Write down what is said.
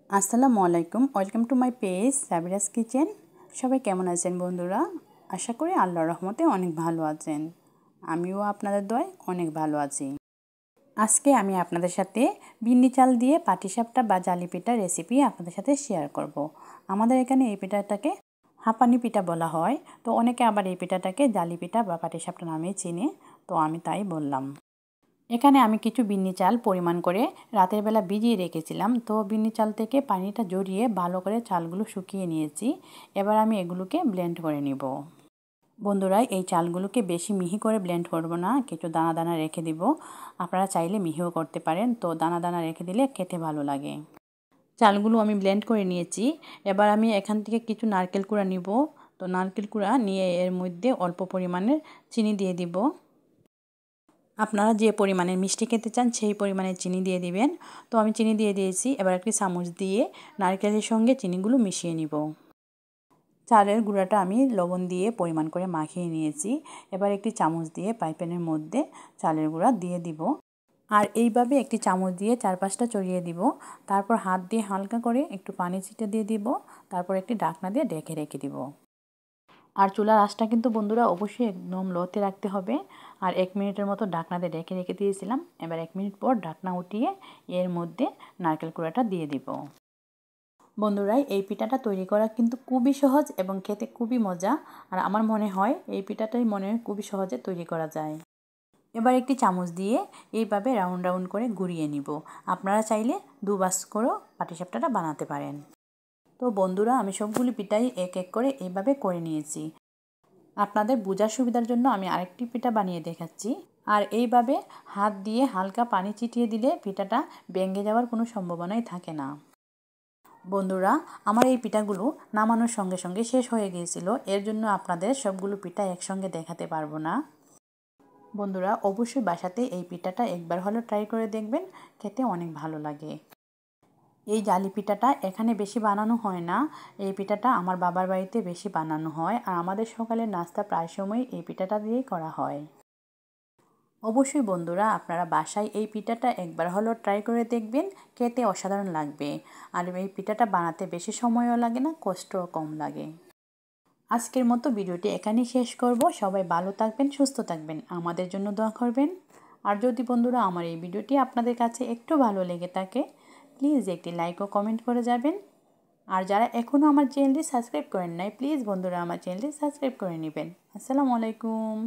আসসালামু আলাইকুম, welcome to my page Sabira's kitchen. সবাই কেমন আছেন বন্ধুরা? আশা করি আল্লাহর রহমতে অনেক ভালো আছেন। আমিও আপনাদের দোয়ায় অনেক ভালো আছি। আজকে আমি আপনাদের সাথে বিন্নি চাল দিয়ে পাটিসাপটা বা জালি পিঠা রেসিপি আপনাদের সাথে শেয়ার করব। আমাদের এখানে এই পিঠাটাকে হাঁপানি পিঠা বলা হয়, তো অনেকে আবার এই পিঠাটাকে জালি পিঠা বা পাটিসাপটা নামেই চিনে, তো আমি তাই বললাম। এখানে আমি কিছু বিন্নি চাল পরিমাণ করে রাতের বেলা ভিজিয়ে রেখেছিলাম। তো বিন্নি চাল থেকে পানিটা ঝরিয়ে ভালো করে চালগুলো শুকিয়ে নিয়েছি। এবার আমি এগুলোকে ব্লেন্ড করে নিব। বন্ধুরা, এই চালগুলোকে বেশি মিহি করে ব্লেন্ড করব না, কিছু দানা দানা রেখে দিব। আপনারা চাইলে মিহিও করতে পারেন, তো দানা দানা রেখে দিলে খেতে ভালো লাগে। চালগুলো আমি ব্লেন্ড করে নিয়েছি। এবার আমি এখান থেকে কিছু নারকেল কুড়া নিব। তো নারকেল কুড়া নিয়ে এর মধ্যে অল্প পরিমাণের চিনি দিয়ে দিব। আপনারা যে পরিমাণের মিষ্টি খেতে চান সেই পরিমাণে চিনি দিয়ে দিবেন। তো আমি চিনি দিয়ে দিয়েছি। এবার একটি চামচ দিয়ে নারকেলের সঙ্গে চিনিগুলো মিশিয়ে নিব। চালের গুঁড়াটা আমি লবণ দিয়ে পরিমাণ করে মাখিয়ে নিয়েছি। এবার একটি চামচ দিয়ে পাইপ্যানের মধ্যে চালের গুঁড়া দিয়ে দিব। আর এইভাবে একটি চামচ দিয়ে চারপাশটা চড়িয়ে দিব। তারপর হাত দিয়ে হালকা করে একটু পানি ছিটে দিয়ে দিব। তারপর একটি ঢাকনা দিয়ে ঢেকে রেখে দিব। আর চুলার আঁচটা কিন্তু বন্ধুরা অবশ্যই একদম লোতে রাখতে হবে। আর 1 মিনিটের মতো ঢাকনাতে রেখে দিয়েছিলাম। এবার 1 মিনিট পর ঢাকনা উঠিয়ে এর মধ্যে নারকেল কুড়াটা দিয়ে দিব। বন্ধুরা, এই পিঠাটা তৈরি করা কিন্তু খুবই সহজ এবং খেতে খুবই মজা। আর আমার মনে হয় এই পিঠাটাই খুবই সহজে তৈরি করা যায়। এবার একটি চামচ দিয়ে এইভাবে রাউন্ড রাউন্ড করে ঘুরিয়ে নিব। আপনারা চাইলে দুবাস করেও পাটিসাপটাটা বানাতে পারেন। তো বন্ধুরা, আমি সবগুলি পিঠাই এক এক করে এইভাবে করে নিয়েছি। আপনাদের বোঝার সুবিধার জন্য আমি আরেকটি পিঠা বানিয়ে দেখাচ্ছি। আর এইভাবে হাত দিয়ে হালকা পানি ছিটিয়ে দিলে পিঠাটা ভেঙে যাওয়ার কোনো সম্ভাবনাই থাকে না। বন্ধুরা, আমার এই পিঠাগুলো নামানোর সঙ্গে সঙ্গে শেষ হয়ে গিয়েছিল, এর জন্য আপনাদের সবগুলো পিঠা একসঙ্গে দেখাতে পারবো না। বন্ধুরা, অবশ্যই বাসাতে এই পিঠাটা একবার হলেও ট্রাই করে দেখবেন, খেতে অনেক ভালো লাগে। এই জালি পিঠাটা এখানে বেশি বানানো হয় না। এই পিঠাটা আমার বাবার বাড়িতে বেশি বানানো হয়। আর আমাদের সকালের নাস্তা প্রায় সময় এই পিঠাটা দিয়েই করা হয়। অবশ্যই বন্ধুরা, আপনারা বাসায় এই পিঠাটা একবার হলেও ট্রাই করে দেখবেন, খেতে অসাধারণ লাগবে। আর এই পিঠাটা বানাতে বেশি সময়ও লাগে না, কষ্টও কম লাগে। আজকের মতো ভিডিওটি এখানেই শেষ করব। সবাই ভালো থাকবেন, সুস্থ থাকবেন, আমাদের জন্য দোয়া করবেন। আর যদি বন্ধুরা আমার এই ভিডিওটি আপনাদের কাছে একটু ভালো লেগে থাকে, প্লিজ একটি লাইক ও কমেন্ট করে যাবেন। আর যারা এখনও আমার চ্যানেলটি সাবস্ক্রাইব করেন নাই, প্লিজ বন্ধুরা আমার চ্যানেলটি সাবস্ক্রাইব করে নেবেন। আসসালামু আলাইকুম।